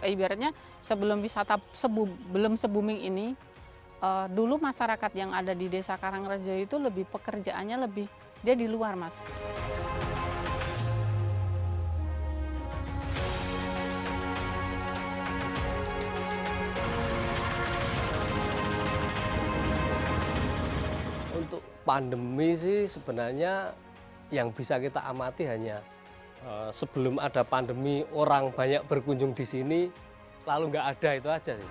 ibaratnya sebelum belum se-booming ini, dulu masyarakat yang ada di Desa Karangrejo itu lebih pekerjaannya lebih dia di luar, Mas. Untuk pandemi sih sebenarnya yang bisa kita amati hanya sebelum ada pandemi orang banyak berkunjung di sini, lalu nggak ada, itu aja sih.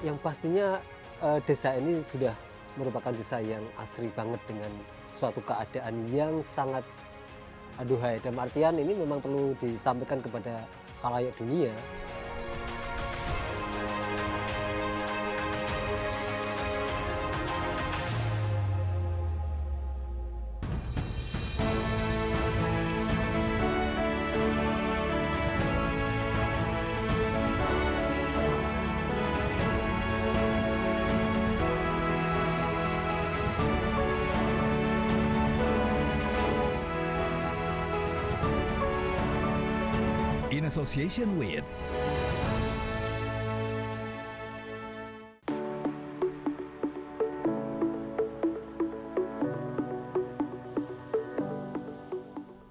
Yang pastinya desa ini sudah merupakan desa yang asri banget dengan suatu keadaan yang sangat aduhai. Dalam artian ini memang perlu disampaikan kepada khalayak dunia. In association with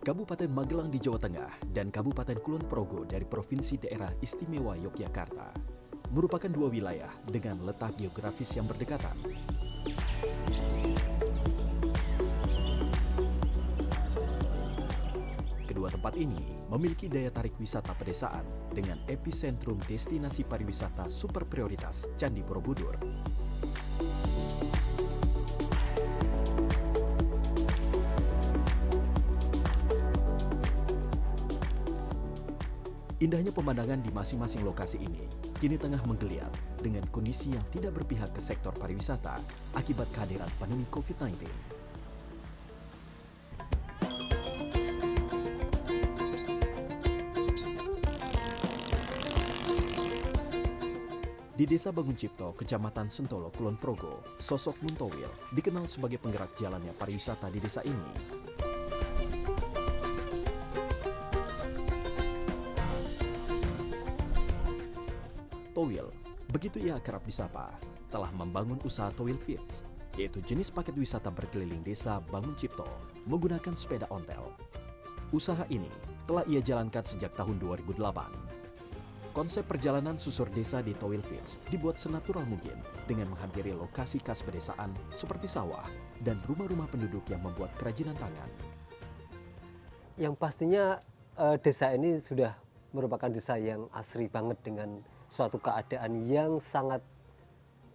Kabupaten Magelang di Jawa Tengah dan Kabupaten Kulon Progo dari Provinsi Daerah Istimewa Yogyakarta merupakan dua wilayah dengan letak geografis yang berdekatan. Kedua tempat ini memiliki daya tarik wisata pedesaan dengan epicentrum destinasi pariwisata super prioritas Candi Borobudur. Indahnya pemandangan di masing-masing lokasi ini kini tengah menggeliat dengan kondisi yang tidak berpihak ke sektor pariwisata akibat kehadiran pandemi COVID-19. Di Desa Banguncipto, Kecamatan Sentolo, Kulon Progo, sosok Muntowil dikenal sebagai penggerak jalannya pariwisata di desa ini. Towil, begitu ia kerap disapa, telah membangun usaha Towil Fits, yaitu jenis paket wisata berkeliling desa Banguncipto menggunakan sepeda ontel. Usaha ini telah ia jalankan sejak tahun 2008. Konsep perjalanan susur desa di Towil Fits dibuat senatural mungkin dengan menghampiri lokasi khas pedesaan seperti sawah dan rumah-rumah penduduk yang membuat kerajinan tangan. Yang pastinya desa ini sudah merupakan desa yang asri banget dengan suatu keadaan yang sangat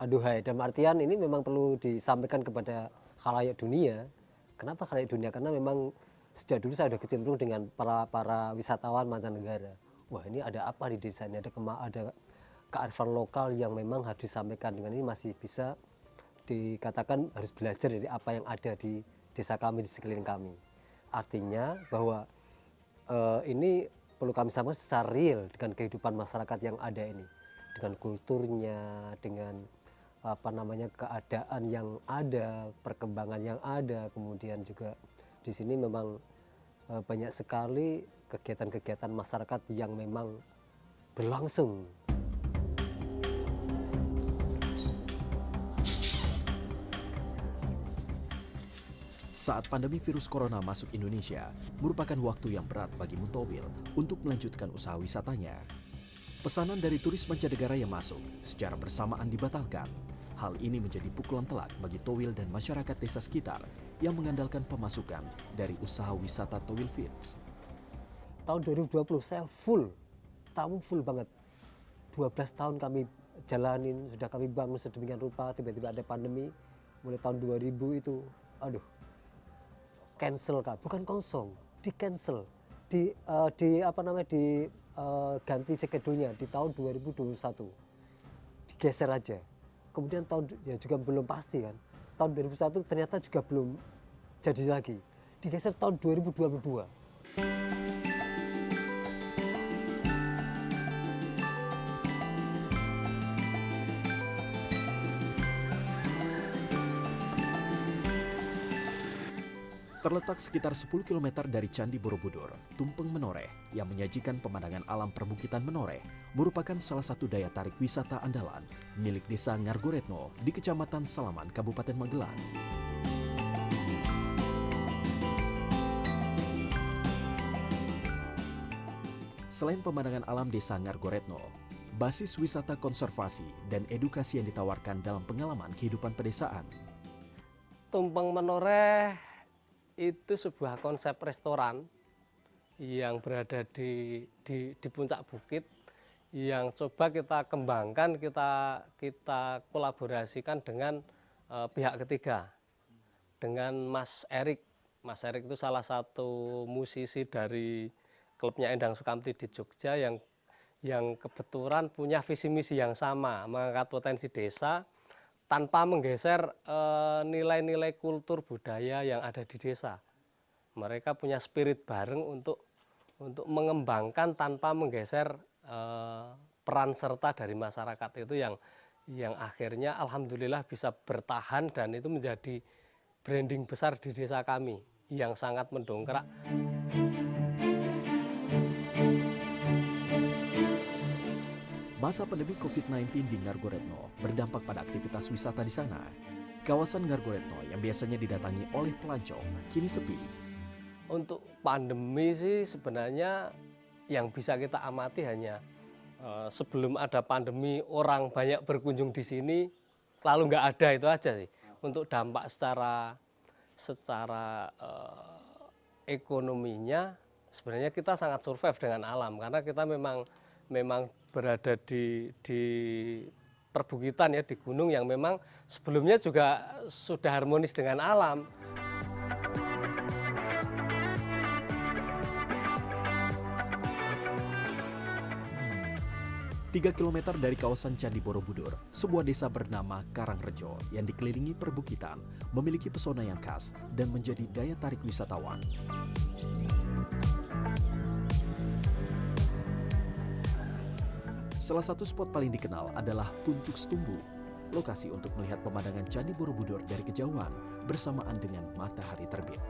aduhai. Dalam artian ini memang perlu disampaikan kepada khalayak dunia. Kenapa khalayak dunia? Karena memang sejak dulu saya sudah kecemplung dengan para wisatawan mancanegara. Wah, ini ada apa di desa ini? Ada kearifan lokal yang memang harus disampaikan. Dengan ini masih bisa dikatakan harus belajar dari apa yang ada di desa kami, di sekeliling kami. Artinya bahwa ini perlu kami sampaikan secara real dengan kehidupan masyarakat yang ada ini, dengan kulturnya, dengan keadaan yang ada, perkembangan yang ada. Kemudian juga di sini memang banyak sekali kegiatan-kegiatan masyarakat yang memang berlangsung. Saat pandemi virus corona masuk Indonesia, merupakan waktu yang berat bagi Muntowil untuk melanjutkan usaha wisatanya. Pesanan dari turis mancanegara yang masuk secara bersamaan dibatalkan. Hal ini menjadi pukulan telak bagi Towil dan masyarakat desa sekitar yang mengandalkan pemasukan dari usaha wisata Towil Fits. Tahun 2020 saya full banget. 12 tahun kami jalanin, sudah kami bangun sedemikian rupa, tiba-tiba ada pandemi. Mulai tahun 2000 itu, aduh, cancel Kak, bukan kosong, di cancel, ganti schedule-nya di tahun 2021, digeser aja. Kemudian tahun ya juga belum pasti kan, tahun 2001 ternyata juga belum jadi lagi, digeser tahun 2022. Terletak sekitar 10 km dari Candi Borobudur, Tumpeng Menoreh yang menyajikan pemandangan alam perbukitan Menoreh merupakan salah satu daya tarik wisata andalan milik Desa Ngargoretno di Kecamatan Salaman, Kabupaten Magelang. Selain pemandangan alam Desa Ngargoretno, basis wisata konservasi dan edukasi yang ditawarkan dalam pengalaman kehidupan pedesaan. Tumpeng Menoreh itu sebuah konsep restoran yang berada di puncak bukit yang coba kita kembangkan, kita kolaborasikan dengan pihak ketiga, dengan Mas Erik. Mas Erik itu salah satu musisi dari klubnya Endang Sukamti di Jogja yang kebetulan punya visi misi yang sama, mengangkat potensi desa tanpa menggeser nilai-nilai kultur budaya yang ada di desa. Mereka punya spirit bareng untuk mengembangkan tanpa menggeser peran serta dari masyarakat itu yang akhirnya alhamdulillah bisa bertahan dan itu menjadi branding besar di desa kami yang sangat mendongkrak. Masa pandemi COVID-19 di Ngargoretno berdampak pada aktivitas wisata di sana. Kawasan Ngargoretno yang biasanya didatangi oleh pelancong kini sepi. Untuk pandemi sih sebenarnya yang bisa kita amati hanya sebelum ada pandemi orang banyak berkunjung di sini lalu nggak ada, itu aja sih. Untuk dampak secara ekonominya sebenarnya kita sangat survive dengan alam karena kita memang berada di perbukitan ya, di gunung yang memang sebelumnya juga sudah harmonis dengan alam. Tiga kilometer dari kawasan Candi Borobudur, sebuah desa bernama Karangrejo yang dikelilingi perbukitan memiliki pesona yang khas dan menjadi daya tarik wisatawan. Salah satu spot paling dikenal adalah Puntuk Setumbu, lokasi untuk melihat pemandangan Candi Borobudur dari kejauhan bersamaan dengan matahari terbit.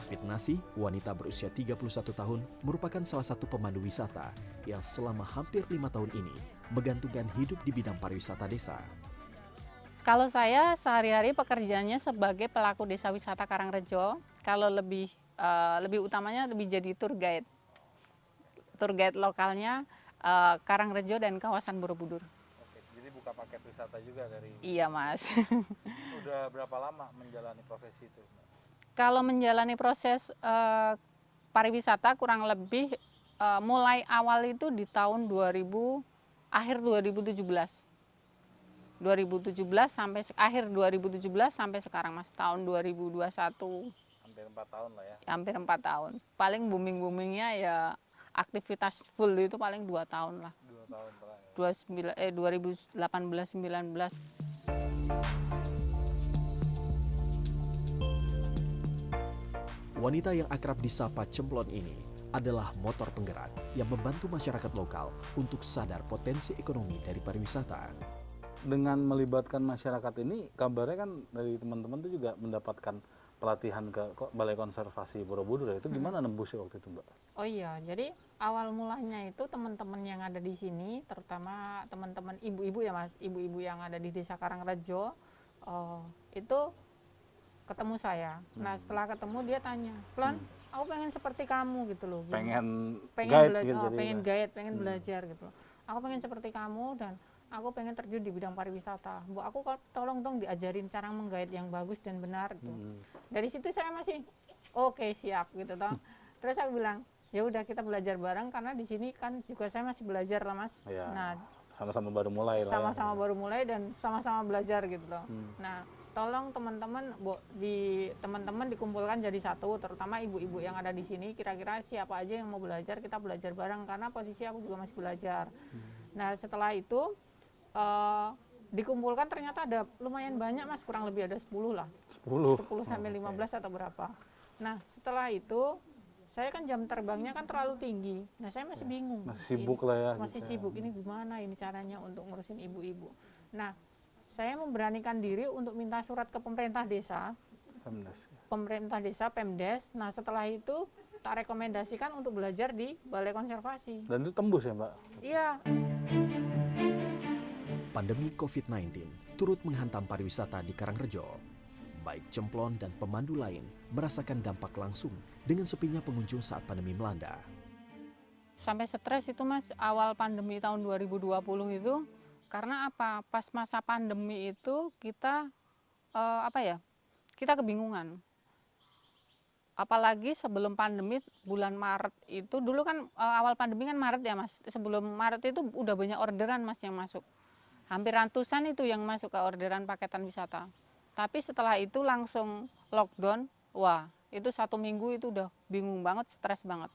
Fitnasi, wanita berusia 31 tahun, merupakan salah satu pemandu wisata yang selama hampir 5 tahun ini menggantungkan hidup di bidang pariwisata desa. Kalau saya sehari-hari pekerjaannya sebagai pelaku desa wisata Karangrejo, kalau lebih utamanya lebih jadi tour guide. Tour guide lokalnya Karangrejo dan kawasan Borobudur. Oke, jadi buka paket wisata juga dari. Iya, Mas. Udah berapa lama menjalani profesi itu? Kalau menjalani proses pariwisata kurang lebih mulai awal itu di tahun akhir 2017. 2017 sampai akhir 2017 sampai sekarang, Mas, tahun 2021. Hampir 4 tahun lah ya. Hampir 4 tahun. Paling booming-boomingnya ya aktivitas full itu paling 2 tahun lah. 2 tahun terakhir. 2018-19. Wanita yang akrab disapa Cemplon ini adalah motor penggerak yang membantu masyarakat lokal untuk sadar potensi ekonomi dari pariwisata. Dengan melibatkan masyarakat ini, kabarnya kan dari teman-teman itu juga mendapatkan pelatihan ke Balai Konservasi Borobudur. Itu gimana nembusnya waktu itu, Mbak? Oh iya, jadi awal mulanya itu teman-teman yang ada di sini, terutama teman-teman ibu-ibu ya, Mas, ibu-ibu yang ada di Desa Karangrejo, itu ketemu saya. Nah, setelah ketemu dia tanya, "Plon, aku pengen seperti kamu," gitu loh. Pengen pengen guide gitu pengen jadinya. guide, pengen belajar gitu loh. Aku pengen seperti kamu dan aku pengen terjun di bidang pariwisata. Bu, aku tolong dong diajarin cara menggait yang bagus dan benar gitu. Dari situ saya masih oke, siap gitu toh. Terus aku bilang, ya udah kita belajar bareng karena di sini kan juga saya masih belajar lah, Mas. Ya, Nah, sama-sama baru mulai lah. sama-sama baru mulai dan sama-sama belajar gitu loh. Nah, tolong teman-teman teman-teman dikumpulkan jadi satu, terutama ibu-ibu yang ada di sini, kira-kira siapa aja yang mau belajar, kita belajar bareng karena posisi aku juga masih belajar. Nah, setelah itu dikumpulkan ternyata ada lumayan banyak, Mas, kurang lebih ada 10 lah. 10 sampai 15 atau berapa. Nah, setelah itu saya kan jam terbangnya kan terlalu tinggi. Nah, saya masih bingung. Masih sibuk lah ya. Masih gitu. sibuk, ini gimana ini caranya untuk ngurusin ibu-ibu. Nah, saya memberanikan diri untuk minta surat ke pemerintah desa, Pemdes. Pemdes. Nah setelah itu tak rekomendasikan untuk belajar di Balai Konservasi. Dan itu tembus ya Mbak? Iya. Pandemi COVID-19 turut menghantam pariwisata di Karangrejo. Baik Cemplon dan pemandu lain merasakan dampak langsung dengan sepinya pengunjung saat pandemi melanda. Sampai stres itu Mas, awal pandemi tahun 2020 itu, karena apa? Pas masa pandemi itu kita kita kebingungan. Apalagi sebelum pandemi bulan Maret itu, dulu kan awal pandemi kan Maret ya Mas. Sebelum Maret itu udah banyak orderan Mas yang masuk. Hampir ratusan itu yang masuk ke orderan paketan wisata. Tapi setelah itu langsung lockdown, wah itu 1 minggu itu udah bingung banget, stres banget.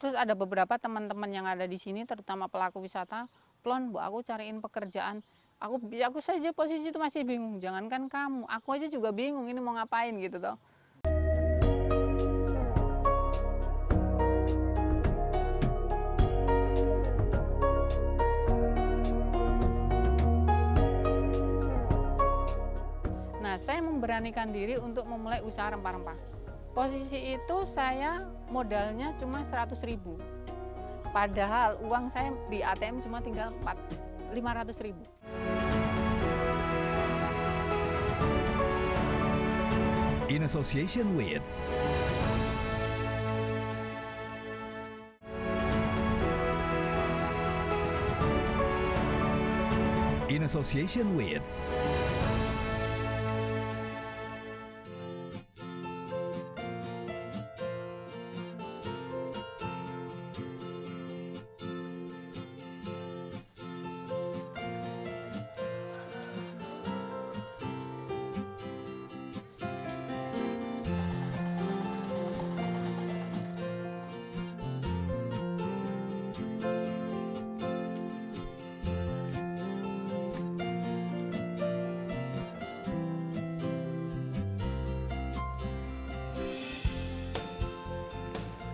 Terus ada beberapa teman-teman yang ada di sini, terutama pelaku wisata, Plon, Bu, aku cariin pekerjaan. Aku saja posisi itu masih bingung, jangankan kamu, aku aja juga bingung ini mau ngapain gitu toh. Nah, saya memberanikan diri untuk memulai usaha rempah-rempah. Posisi itu saya modalnya cuma 100.000. Padahal uang saya di ATM cuma tinggal 500.000. In association with In association with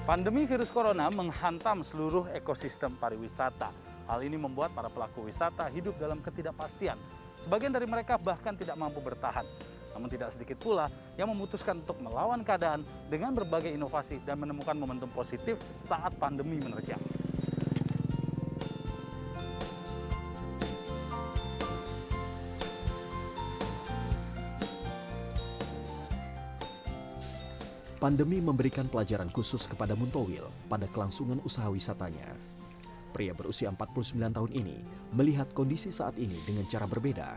Pandemi virus corona menghantam seluruh ekosistem pariwisata. Hal ini membuat para pelaku wisata hidup dalam ketidakpastian. Sebagian dari mereka bahkan tidak mampu bertahan. Namun tidak sedikit pula yang memutuskan untuk melawan keadaan dengan berbagai inovasi dan menemukan momentum positif saat pandemi menerjang. Pandemi memberikan pelajaran khusus kepada Muntowil pada kelangsungan usaha wisatanya. Pria berusia 49 tahun ini melihat kondisi saat ini dengan cara berbeda.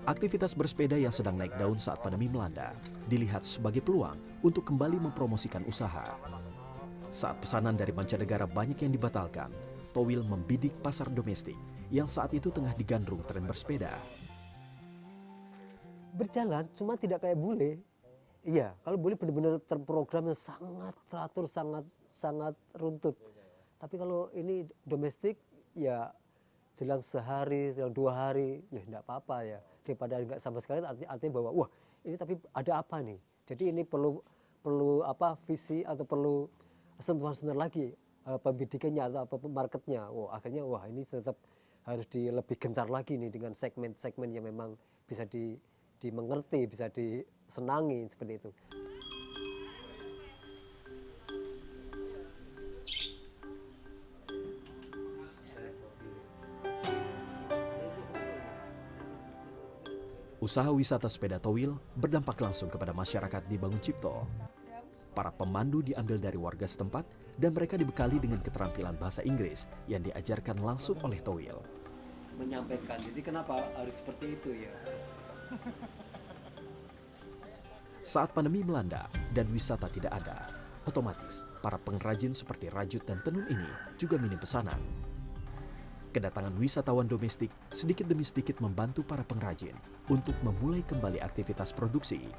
Aktivitas bersepeda yang sedang naik daun saat pandemi melanda dilihat sebagai peluang untuk kembali mempromosikan usaha. Saat pesanan dari mancanegara banyak yang dibatalkan, Towil membidik pasar domestik yang saat itu tengah digandrung tren bersepeda. Berjalan cuma tidak kayak bule. Iya, kalau bule benar-benar terprogram yang sangat teratur, sangat runtut. Tapi kalau ini domestik, ya jelang sehari, jelang 2 hari, ya enggak apa-apa ya. Daripada enggak sama sekali, artinya bahwa wah ini tapi ada apa nih. Jadi ini perlu visi atau perlu sentuhan-sentuhan lagi pembidikannya atau apa marketnya. Wah akhirnya wah ini tetap harus lebih gencar lagi nih dengan segmen-segmen yang memang bisa dimengerti, bisa disenangi seperti itu. Usaha wisata sepeda Towil berdampak langsung kepada masyarakat di Bangun Cipto. Para pemandu diambil dari warga setempat dan mereka dibekali dengan keterampilan bahasa Inggris yang diajarkan langsung oleh Towil. Menyampaikan, jadi kenapa harus seperti itu ya? Saat pandemi melanda dan wisata tidak ada, otomatis para pengrajin seperti rajut dan tenun ini juga minim pesanan. Kedatangan wisatawan domestik sedikit demi sedikit membantu para pengrajin untuk memulai kembali aktivitas produksi.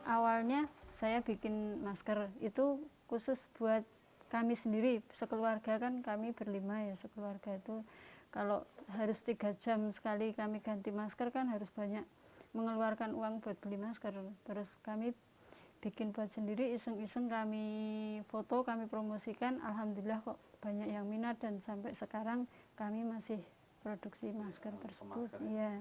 Awalnya saya bikin masker itu khusus buat kami sendiri, sekeluarga kan kami berlima ya, sekeluarga itu kalau harus 3 jam sekali kami ganti masker kan harus banyak mengeluarkan uang buat beli masker. Terus kami bikin buat sendiri, iseng-iseng kami foto, kami promosikan. Alhamdulillah kok banyak yang minat dan sampai sekarang kami masih produksi masker tersebut. Iya.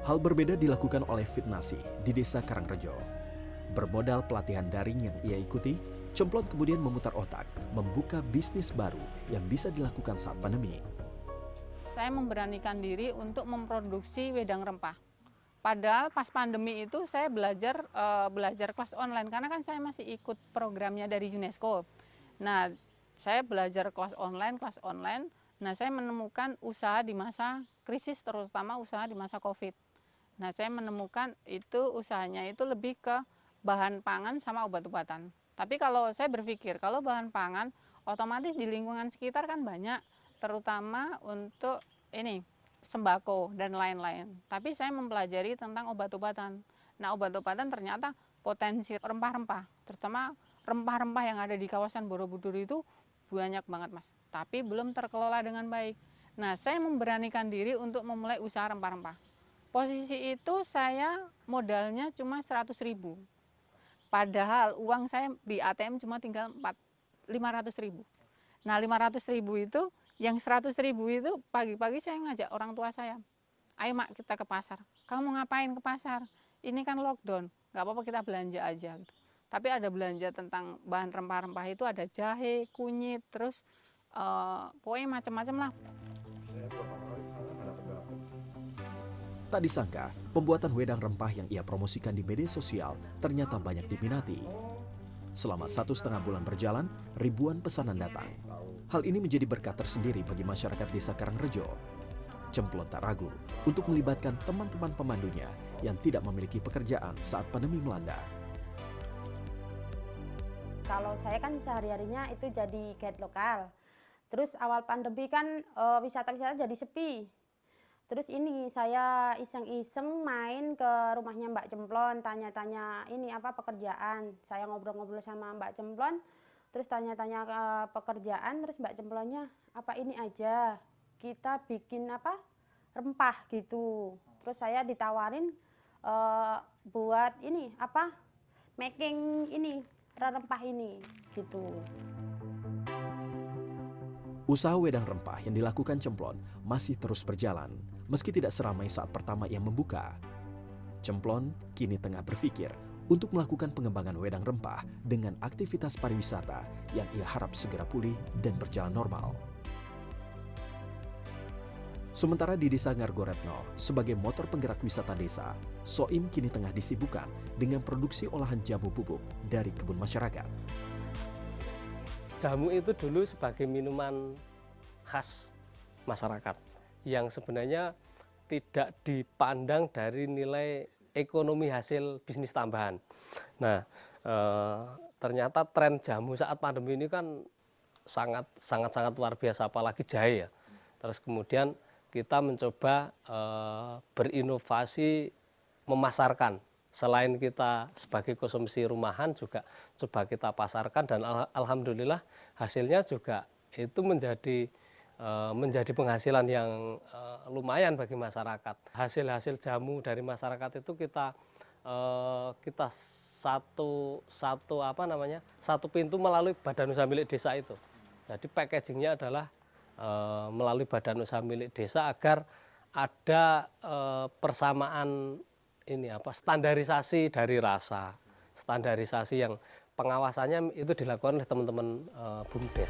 Hal berbeda dilakukan oleh Fitnasi di Desa Karangrejo. Bermodal pelatihan daring yang ia ikuti, Cemplon kemudian memutar otak, membuka bisnis baru yang bisa dilakukan saat pandemi. Saya memberanikan diri untuk memproduksi wedang rempah. Padahal pas pandemi itu saya belajar kelas online karena kan saya masih ikut programnya dari UNESCO. Nah, saya belajar kelas online. Nah, saya menemukan usaha di masa krisis, terutama usaha di masa Covid. Nah, saya menemukan itu usahanya itu lebih ke bahan pangan sama obat-obatan. Tapi kalau saya berpikir kalau bahan pangan otomatis di lingkungan sekitar kan banyak, terutama untuk ini sembako dan lain-lain. Tapi saya mempelajari tentang obat-obatan. Nah, obat-obatan ternyata potensi rempah-rempah, terutama rempah-rempah yang ada di kawasan Borobudur itu banyak banget, Mas. Tapi belum terkelola dengan baik. Nah, saya memberanikan diri untuk memulai usaha rempah-rempah. Posisi itu saya modalnya cuma 100.000. Padahal uang saya di ATM cuma tinggal 500.000. Nah, 500.000 itu, yang 100.000 itu pagi-pagi saya ngajak orang tua saya. Ayo Mak, kita ke pasar. Kamu ngapain ke pasar? Ini kan lockdown, nggak apa-apa kita belanja aja. Gitu. Tapi ada belanja tentang bahan rempah-rempah itu ada jahe, kunyit, terus pokoknya macam-macam lah. Tak disangka, pembuatan wedang rempah yang ia promosikan di media sosial ternyata banyak diminati. Selama 1,5 bulan berjalan, ribuan pesanan datang. Hal ini menjadi berkat tersendiri bagi masyarakat Desa Karangrejo. Cemplon tak ragu untuk melibatkan teman-teman pemandunya yang tidak memiliki pekerjaan saat pandemi melanda. Kalau saya kan sehari-harinya itu jadi guide lokal. Terus awal pandemi kan wisata-wisata jadi sepi. Terus ini saya iseng-iseng main ke rumahnya Mbak Cemplon, tanya-tanya ini apa pekerjaan. Saya ngobrol-ngobrol sama Mbak Cemplon, terus tanya-tanya pekerjaan, terus Mbak Cemplonnya, apa ini aja, kita bikin apa rempah gitu. Terus saya ditawarin buat ini apa making ini rempah ini gitu. Usaha wedang rempah yang dilakukan Cemplon masih terus berjalan, meski tidak seramai saat pertama ia membuka. Cemplon kini tengah berpikir untuk melakukan pengembangan wedang rempah dengan aktivitas pariwisata yang ia harap segera pulih dan berjalan normal. Sementara di Desa Ngargoretno, sebagai motor penggerak wisata desa, Soim kini tengah disibukkan dengan produksi olahan jamu bubuk dari kebun masyarakat. Jamu itu dulu sebagai minuman khas masyarakat yang sebenarnya tidak dipandang dari nilai ekonomi hasil bisnis tambahan. Nah, ternyata tren jamu saat pandemi ini kan sangat luar biasa, apalagi jahe ya. Terus kemudian kita mencoba berinovasi memasarkan. Selain kita sebagai konsumsi rumahan juga coba kita pasarkan dan alhamdulillah hasilnya juga itu menjadi penghasilan yang lumayan bagi masyarakat. Hasil-hasil jamu dari masyarakat itu kita satu pintu melalui Badan Usaha Milik Desa itu. Jadi packagingnya adalah melalui Badan Usaha Milik Desa agar ada persamaan standarisasi dari rasa, standarisasi yang pengawasannya itu dilakukan oleh teman-teman BUMDes.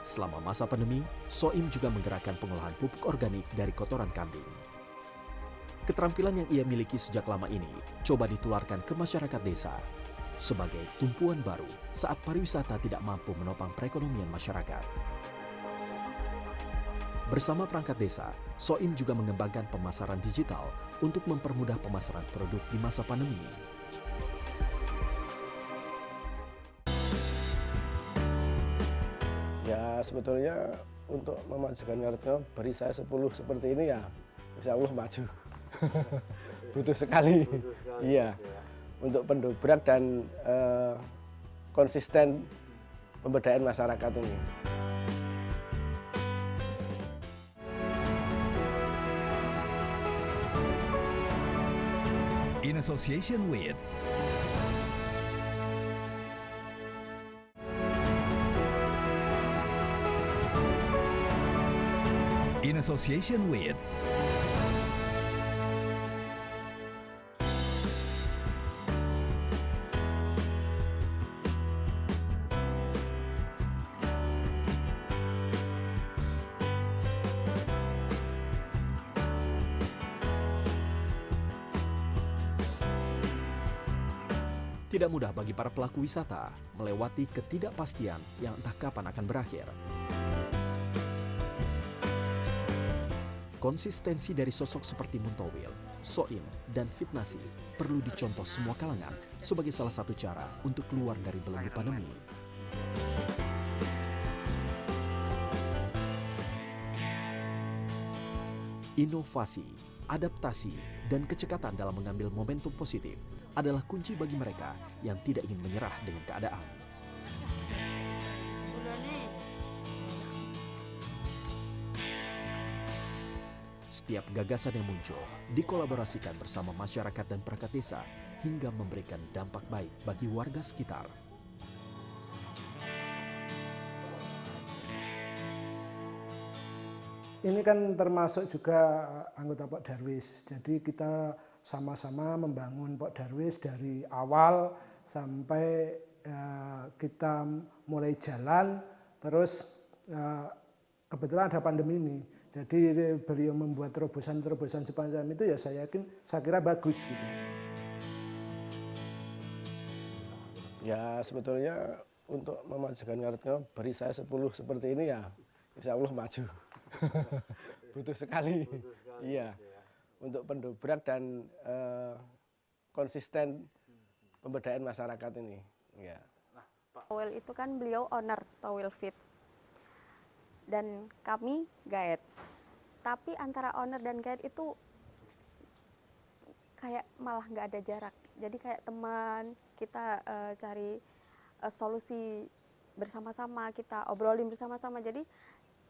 Selama masa pandemi, Soim juga menggerakkan pengolahan pupuk organik dari kotoran kambing. Keterampilan yang ia miliki sejak lama ini coba ditularkan ke masyarakat desa sebagai tumpuan baru saat pariwisata tidak mampu menopang perekonomian masyarakat. Bersama perangkat desa, Soim juga mengembangkan pemasaran digital untuk mempermudah pemasaran produk di masa pandemi. Ya sebetulnya untuk memajukan Ngargoretno, beri saya 10 seperti ini ya, insya Allah maju. Butuh sekali. Iya. Untuk pendobrak dan konsisten pemberdayaan masyarakat ini. In association with In association with Tidak mudah bagi para pelaku wisata melewati ketidakpastian yang entah kapan akan berakhir. Konsistensi dari sosok seperti Muntowil, Soim, dan Fitnasi perlu dicontoh semua kalangan sebagai salah satu cara untuk keluar dari belenggu pandemi. Inovasi, adaptasi, dan kecekatan dalam mengambil momentum positif adalah kunci bagi mereka yang tidak ingin menyerah dengan keadaan. Setiap gagasan yang muncul dikolaborasikan bersama masyarakat dan perangkat desa hingga memberikan dampak baik bagi warga sekitar. Ini kan termasuk juga anggota Pok Darwis, jadi kita sama-sama membangun Pok Darwis dari awal sampai kita mulai jalan, terus kebetulan ada pandemi ini, jadi beliau membuat terobosan-terobosan sepanjang itu ya saya kira bagus gitu. Ya sebetulnya untuk memajukan Ngartino beri saya 10 seperti ini ya insya Allah maju. Butuh sekali. Iya. Untuk pendobrak dan konsisten pemberdayaan masyarakat ini. Ya. Towil itu kan beliau owner Towil Fits dan kami guide. Tapi antara owner dan guide itu kayak malah nggak ada jarak. Jadi kayak teman, kita cari solusi bersama-sama, kita obrolin bersama-sama. Jadi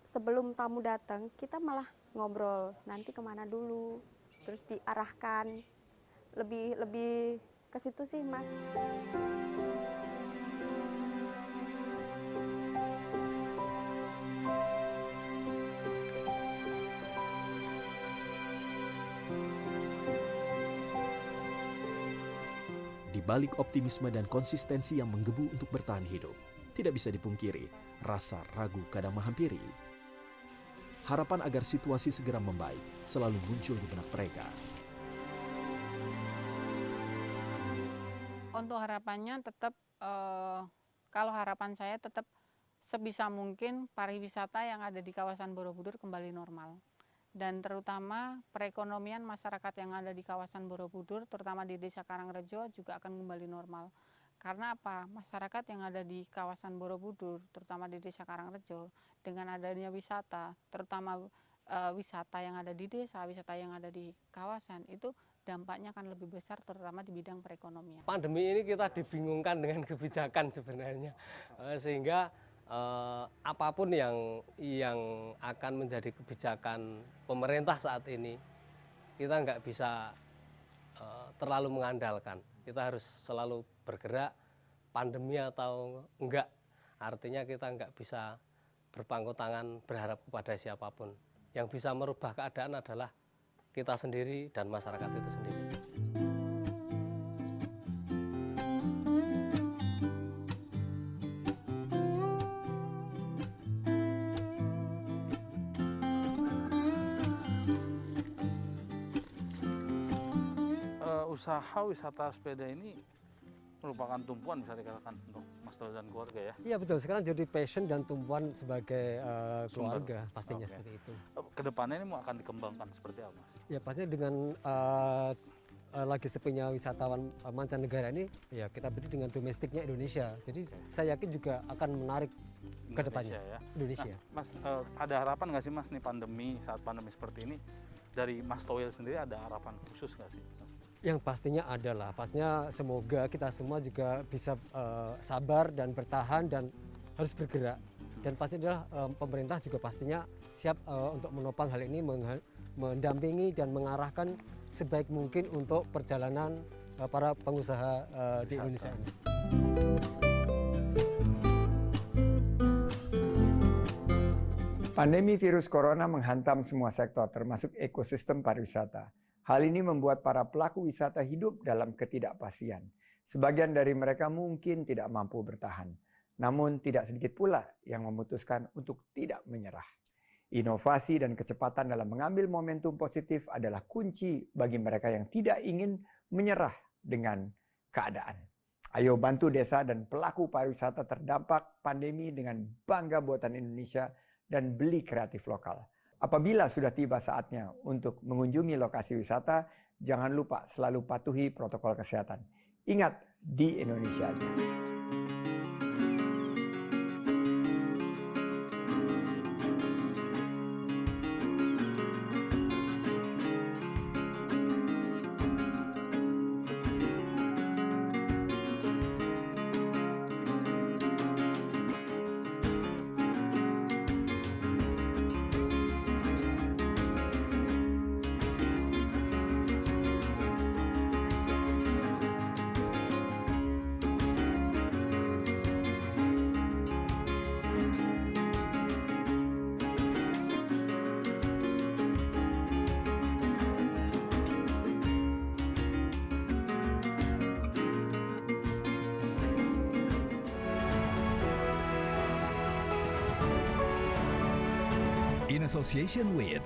sebelum tamu datang, kita malah ngobrol nanti kemana dulu, terus diarahkan. Lebih ke situ sih, Mas. Di balik optimisme dan konsistensi yang menggebu untuk bertahan hidup, tidak bisa dipungkiri, rasa ragu kadang menghampiri. Harapan agar situasi segera membaik selalu muncul di benak mereka. Untuk harapannya tetap, kalau harapan saya tetap sebisa mungkin pariwisata yang ada di kawasan Borobudur kembali normal. Dan terutama perekonomian masyarakat yang ada di kawasan Borobudur, terutama di Desa Karangrejo juga akan kembali normal. Karena apa? Masyarakat yang ada di kawasan Borobudur, terutama di Desa Karangrejo, dengan adanya wisata, terutama wisata yang ada di desa, wisata yang ada di kawasan, itu dampaknya akan lebih besar, terutama di bidang perekonomian. Pandemi ini kita dibingungkan dengan kebijakan sebenarnya, sehingga apapun yang akan menjadi kebijakan pemerintah saat ini, kita nggak bisa terlalu mengandalkan. Kita harus selalu bergerak, pandemi atau enggak, artinya kita nggak bisa berpangku tangan berharap kepada siapapun. Yang bisa merubah keadaan adalah kita sendiri dan masyarakat itu sendiri. Usaha wisata sepeda ini merupakan tumpuan bisa dikatakan untuk Mas Towil dan keluarga ya? Iya betul, sekarang jadi passion dan tumpuan sebagai keluarga pastinya seperti itu. Kedepannya ini mau akan dikembangkan seperti apa? Ya pastinya dengan lagi sepinya wisatawan mancanegara ini, ya kita beri dengan domestiknya Indonesia. Jadi saya yakin juga akan menarik ke depannya ya? Indonesia. Nah, Mas, ada harapan nggak sih Mas nih saat pandemi seperti ini dari Mas Towil sendiri ada harapan khusus nggak sih? Yang pastinya adalah, pastinya semoga kita semua juga bisa sabar dan bertahan dan harus bergerak. Dan pasti adalah pemerintah juga pastinya siap untuk menopang hal ini, mendampingi dan mengarahkan sebaik mungkin untuk perjalanan para pengusaha di Indonesia ini. Pandemi virus corona menghantam semua sektor termasuk ekosistem pariwisata. Hal ini membuat para pelaku wisata hidup dalam ketidakpastian. Sebagian dari mereka mungkin tidak mampu bertahan. Namun tidak sedikit pula yang memutuskan untuk tidak menyerah. Inovasi dan kecepatan dalam mengambil momentum positif adalah kunci bagi mereka yang tidak ingin menyerah dengan keadaan. Ayo bantu desa dan pelaku pariwisata terdampak pandemi dengan bangga buatan Indonesia dan beli kreatif lokal. Apabila sudah tiba saatnya untuk mengunjungi lokasi wisata, jangan lupa selalu patuhi protokol kesehatan. Ingat, di Indonesia aja. In association with